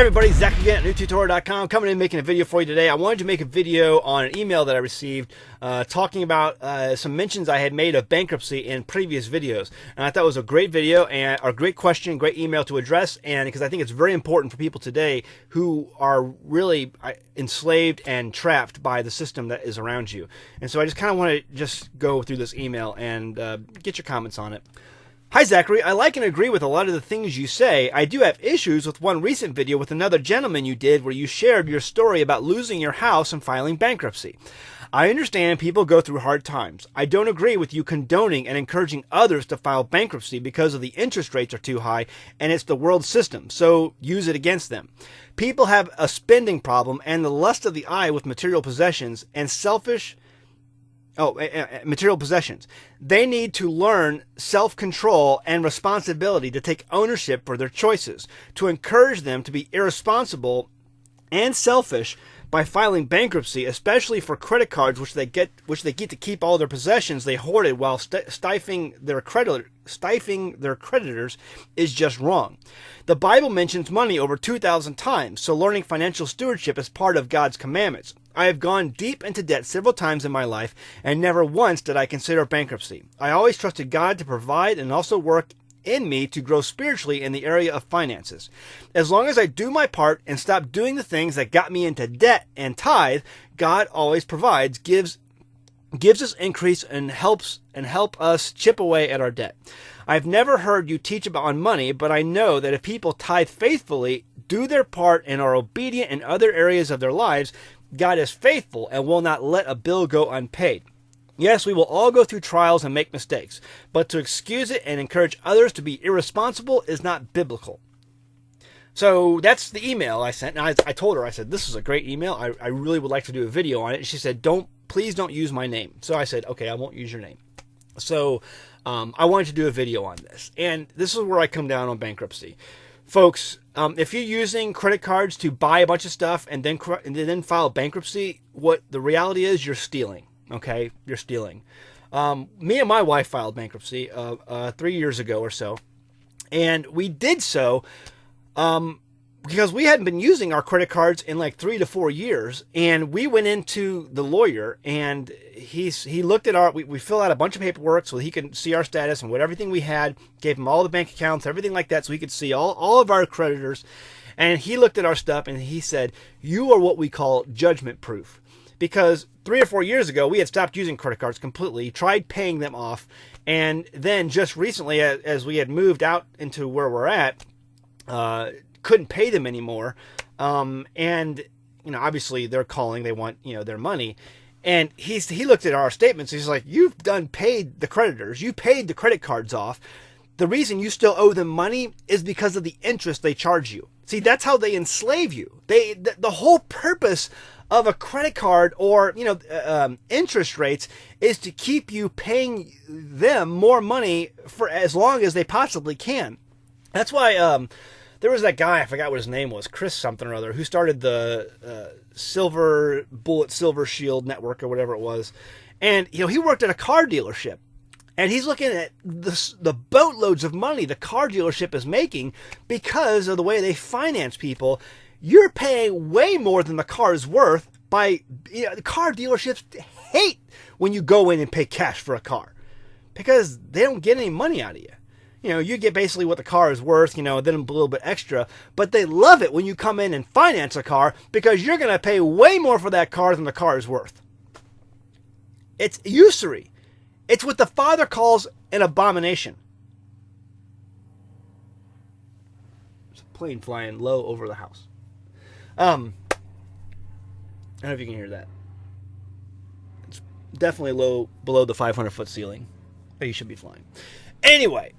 Hey everybody, Zach again at newtoTORAH.com, coming in making a video for you today. I wanted to make a video on an email that I received talking about some mentions I had made of bankruptcy in previous videos. And I thought it was a great video and a great question, great email to address, and because I think it's very important for people today who are really enslaved and trapped by the system that is around you. And so I just kind of want to just go through this email and get your comments on it. Hi Zachary, I like and agree with a lot of the things you say. I do have issues with one recent video with another gentleman you did where you shared your story about losing your house and filing bankruptcy. I understand people go through hard times. I don't agree with you condoning and encouraging others to file bankruptcy because of the interest rates are too high and it's the world system, so use it against them. People have a spending problem and the lust of the eye with material possessions and material possessions. They need to learn self-control and responsibility to take ownership for their choices. To encourage them to be irresponsible and selfish by filing bankruptcy, especially for credit cards, which they get to keep all their possessions they hoarded while stifling their creditors, is just wrong. The Bible mentions money over 2,000 times, so learning financial stewardship is part of God's commandments. I have gone deep into debt several times in my life, and never once did I consider bankruptcy. I always trusted God to provide and also work in me to grow spiritually in the area of finances. As long as I do my part and stop doing the things that got me into debt and tithe, God always provides, gives us increase and help us chip away at our debt. I've never heard you teach about money, but I know that if people tithe faithfully, do their part, and are obedient in other areas of their lives, God is faithful and will not let a bill go unpaid. Yes, we will all go through trials and make mistakes, but to excuse it and encourage others to be irresponsible is not biblical. So that's the email I sent. And I told her, I said, this is a great email. I really would like to do a video on it. And she said, please don't use my name. So I said, okay, I won't use your name. So I wanted to do a video on this. And this is where I come down on bankruptcy. Folks, if you're using credit cards to buy a bunch of stuff and then file bankruptcy, what the reality is, you're stealing. Okay, you're stealing. Me and my wife filed bankruptcy 3 years ago or so, and we did so because we hadn't been using our credit cards in like 3 to 4 years, and we went into the lawyer, and he looked at we filled out a bunch of paperwork so he could see our status and everything we had, gave him all the bank accounts, everything like that, so he could see all of our creditors, and he looked at our stuff and he said, you are what we call judgment proof. Because 3 or 4 years ago, we had stopped using credit cards completely, tried paying them off, and then just recently, as we had moved out into where we're at, couldn't pay them anymore. And, obviously they're calling, they want, their money. And he looked at our statements, he's like, you've paid the creditors, you paid the credit cards off. The reason you still owe them money is because of the interest they charge you. See, that's how they enslave you. The whole purpose of a credit card or interest rates is to keep you paying them more money for as long as they possibly can. That's why there was that guy, I forgot what his name was, Chris something or other, who started the Silver Shield network or whatever it was, and he worked at a car dealership. And he's looking at the boatloads of money the car dealership is making because of the way they finance people. You're paying way more than the car is worth the car dealerships hate when you go in and pay cash for a car because they don't get any money out of you. You get basically what the car is worth, then a little bit extra, but they love it when you come in and finance a car because you're going to pay way more for that car than the car is worth. It's usury. It's what the Father calls an abomination. There's a plane flying low over the house. I don't know if you can hear that. It's definitely low below the 500-foot ceiling, but you should be flying. Anyway,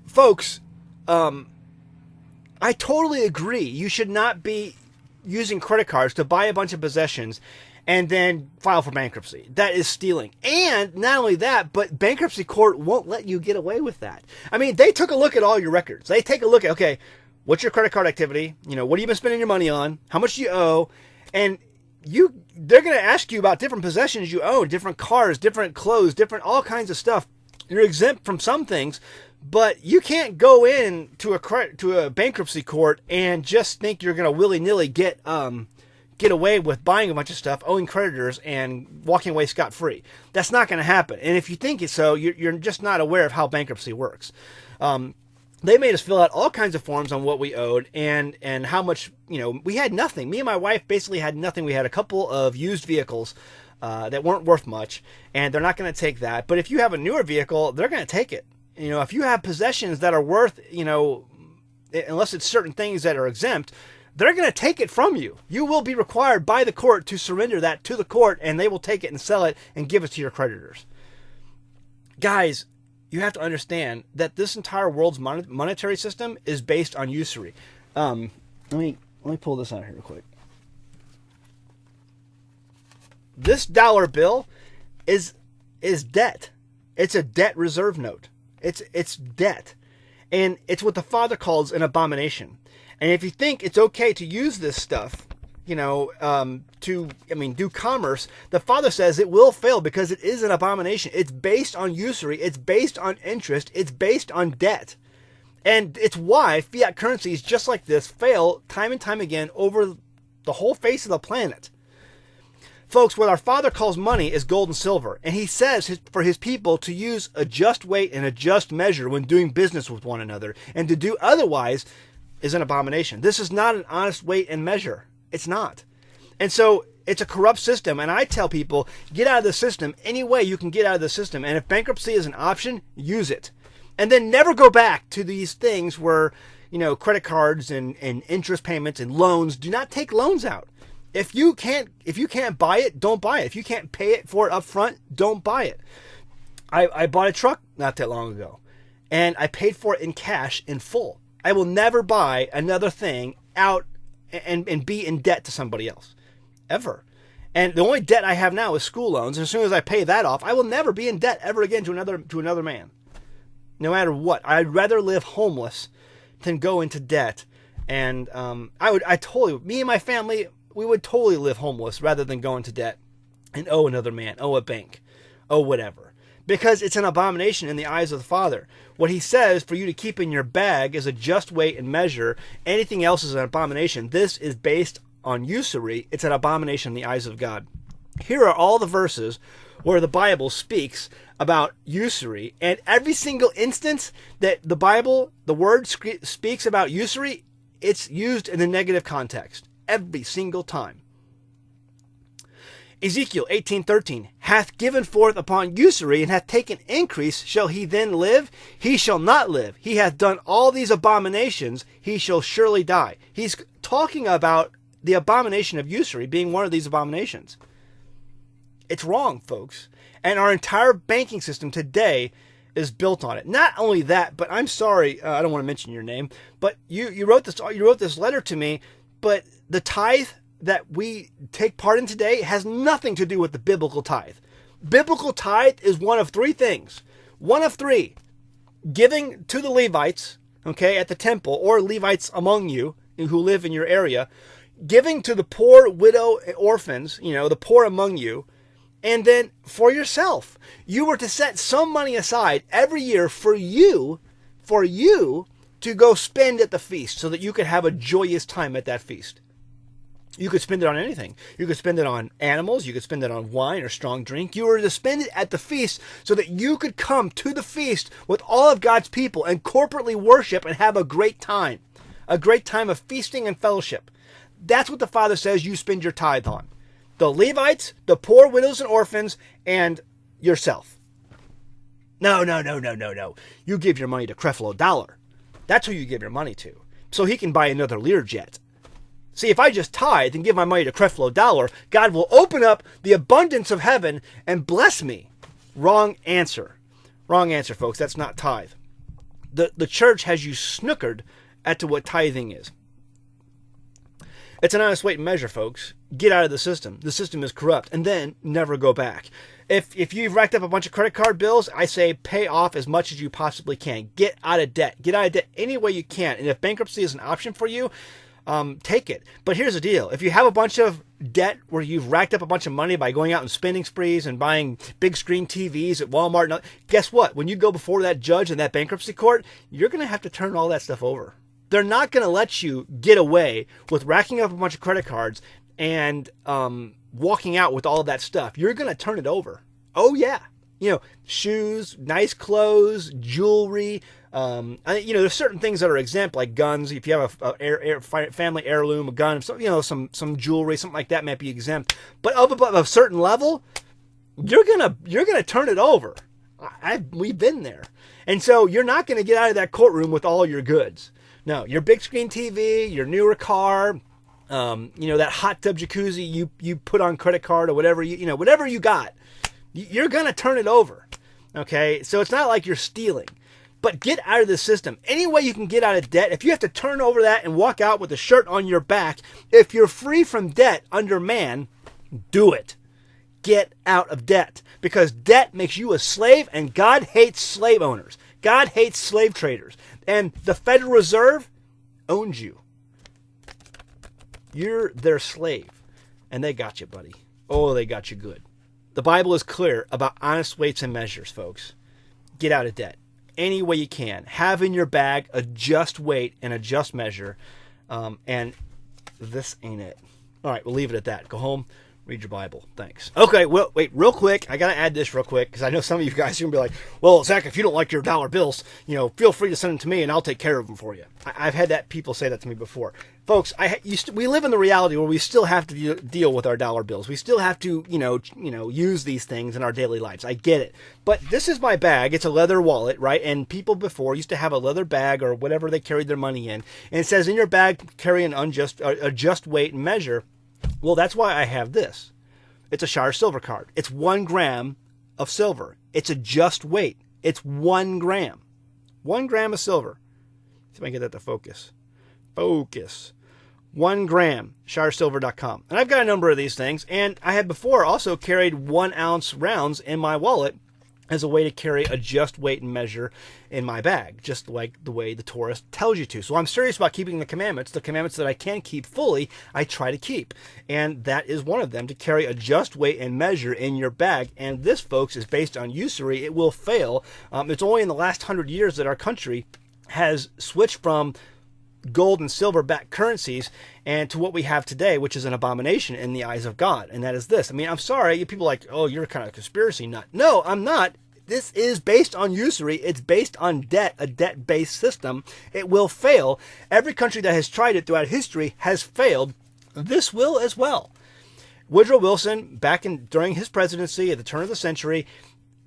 folks, I totally agree. You should not be using credit cards to buy a bunch of possessions and then file for bankruptcy. That is stealing. And not only that, but bankruptcy court won't let you get away with that. I mean, they took a look at all your records. They take a look at, okay, what's your credit card activity? What have you been spending your money on? How much do you owe? And they're going to ask you about different possessions you own, different cars, different clothes, all kinds of stuff. You're exempt from some things, But you can't go in to a bankruptcy court and just think you're going to willy-nilly get away with buying a bunch of stuff, owing creditors, and walking away scot-free. That's not going to happen. And if you think it's so, you're just not aware of how bankruptcy works. They made us fill out all kinds of forms on what we owed and how much, we had nothing. Me and my wife basically had nothing. We had a couple of used vehicles that weren't worth much, and they're not going to take that. But if you have a newer vehicle, they're going to take it. If you have possessions that are worth, unless it's certain things that are exempt, they're going to take it from you. You will be required by the court to surrender that to the court, and they will take it and sell it and give it to your creditors. Guys, you have to understand that this entire world's monetary system is based on usury. Let me pull this out here real quick. This dollar bill is debt. It's a debt reserve note. It's debt. And it's what the Father calls an abomination. And if you think it's okay to use this stuff, do commerce, the Father says it will fail because it is an abomination. It's based on usury. It's based on interest. It's based on debt. And it's why fiat currencies just like this fail time and time again over the whole face of the planet. Folks, what our Father calls money is gold and silver, and He says for His people to use a just weight and a just measure when doing business with one another, and to do otherwise is an abomination. This is not an honest weight and measure. It's not. And so it's a corrupt system, and I tell people, get out of the system any way you can get out of the system, and if bankruptcy is an option, use it. And then never go back to these things where, credit cards and interest payments and loans. Do not take loans out. If you can't buy it, don't buy it. If you can't pay it for it up front, don't buy it. I bought a truck not that long ago, and I paid for it in cash in full. I will never buy another thing out and be in debt to somebody else, ever. And the only debt I have now is school loans. And as soon as I pay that off, I will nenever be in debt ever again to another man, no matter what. I'd rather live homeless than go into debt. And me and my family, we would totally live homeless rather than go into debt and owe another man, owe a bank, owe whatever. Because it's an abomination in the eyes of the Father. What He says for you to keep in your bag is a just weight and measure. Anything else is an abomination. This is based on usury. It's an abomination in the eyes of God. Here are all the verses where the Bible speaks about usury. And every single instance that the Bible, the Word speaks about usury, it's used in a negative context. Every single time. Ezekiel 18:13, hath given forth upon usury, and hath taken increase, shall he then live? He shall not live. He hath done all these abominations, he shall surely die. He's talking about the abomination of usury being one of these abominations. It's wrong, folks. And our entire banking system today is built on it. Not only that, but I'm sorry, I don't want to mention your name, but you wrote this letter to me, but the tithe that we take part in today has nothing to do with the biblical tithe. Biblical tithe is one of three things. One of three. Giving to the Levites, at the temple, or Levites among you who live in your area. Giving to the poor, widow, orphans, the poor among you. And then for yourself. You were to set some money aside every year for you to go spend at the feast so that you could have a joyous time at that feast. You could spend it on anything. You could spend it on animals. You could spend it on wine or strong drink. You were to spend it at the feast so that you could come to the feast with all of God's people and corporately worship and have a great time. A great time of feasting and fellowship. That's what the Father says you spend your tithe on. The Levites, the poor, widows, and orphans, and yourself. No. You give your money to Creflo Dollar. That's who you give your money to. So he can buy another Learjet. See, if I just tithe and give my money to Creflo Dollar, God will open up the abundance of heaven and bless me. Wrong answer. Wrong answer, folks. That's not tithe. The church has you snookered as to what tithing is. It's an honest weight and measure, folks. Get out of the system. The system is corrupt. And then never go back. If you've racked up a bunch of credit card bills, I say pay off as much as you possibly can. Get out of debt. Get out of debt any way you can. And if bankruptcy is an option for you, take it. But here's the deal. If you have a bunch of debt where you've racked up a bunch of money by going out and spending sprees and buying big screen TVs at Walmart, guess what? When you go before that judge in that bankruptcy court, you're going to have to turn all that stuff over. They're not going to let you get away with racking up a bunch of credit cards and walking out with all of that stuff. You're going to turn it over. Oh, yeah. Shoes, nice clothes, jewelry. There's certain things that are exempt, like guns. If you have a family heirloom, a gun, some jewelry, something like that might be exempt. But up above a certain level, you're gonna turn it over. We've been there, and so you're not gonna get out of that courtroom with all your goods. No, your big screen TV, your newer car, that hot tub jacuzzi you put on credit card or whatever whatever you got. You're going to turn it over, okay? So it's not like you're stealing, but get out of the system. Any way you can get out of debt, if you have to turn over that and walk out with a shirt on your back, if you're free from debt under man, do it. Get out of debt, because debt makes you a slave, and God hates slave owners. God hates slave traders, and the Federal Reserve owns you. You're their slave, and they got you, buddy. Oh, they got you good. The Bible is clear about honest weights and measures, folks. Get out of debt any way you can. Have in your bag a just weight and a just measure. And this ain't it. All right, we'll leave it at that. Go home, read your Bible. Thanks. Okay, well, wait, real quick. I got to add this real quick, because I know some of you guys are going to be like, well, Zach, if you don't like your dollar bills, feel free to send them to me and I'll take care of them for you. I've had people say that to me before. Folks, we live in the reality where we still have to deal with our dollar bills. We still have to, use these things in our daily lives. I get it. But this is my bag. It's a leather wallet, right? And people before used to have a leather bag or whatever they carried their money in. And it says in your bag, carry a just weight and measure. Well, that's why I have this. It's a Shire silver card. It's 1 gram of silver. It's a just weight. It's 1 gram. 1 gram of silver. See if I can get that to focus. Focus. 1 gram, shiresilver.com. And I've got a number of these things, and I had before also carried 1 ounce rounds in my wallet as a way to carry a just weight and measure in my bag, just like the way the TORAH tells you to. So I'm serious about keeping the commandments that I can keep fully, I try to keep. And that is one of them, to carry a just weight and measure in your bag. And this, folks, is based on usury. It will fail. It's only in the last 100 years that our country has switched from gold and silver backed currencies and to what we have today, which is an abomination in the eyes of God. And that is this. I mean, I'm sorry, people are like, oh, you're kind of a conspiracy nut. No, I'm not. This is based on usury. It's based on debt, a debt-based system. It will fail. Every country that has tried it throughout history has failed. This will as well. Woodrow Wilson, during his presidency at the turn of the century,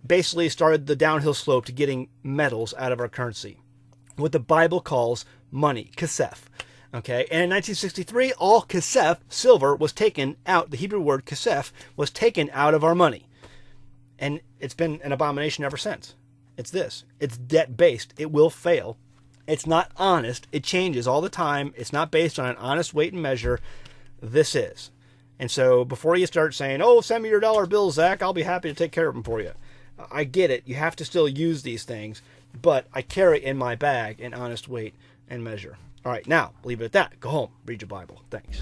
basically started the downhill slope to getting metals out of our currency, what the Bible calls money, kesef. Okay, and in 1963, all kesef, silver, was taken out. The Hebrew word kesef was taken out of our money. And it's been an abomination ever since. It's this. It's debt-based. It will fail. It's not honest. It changes all the time. It's not based on an honest weight and measure. This is. And so before you start saying, oh, send me your dollar bills, Zach, I'll be happy to take care of them for you. I get it. You have to still use these things. But I carry in my bag an honest weight and measure. All right, now, leave it at that. Go home. Read your Bible. Thanks.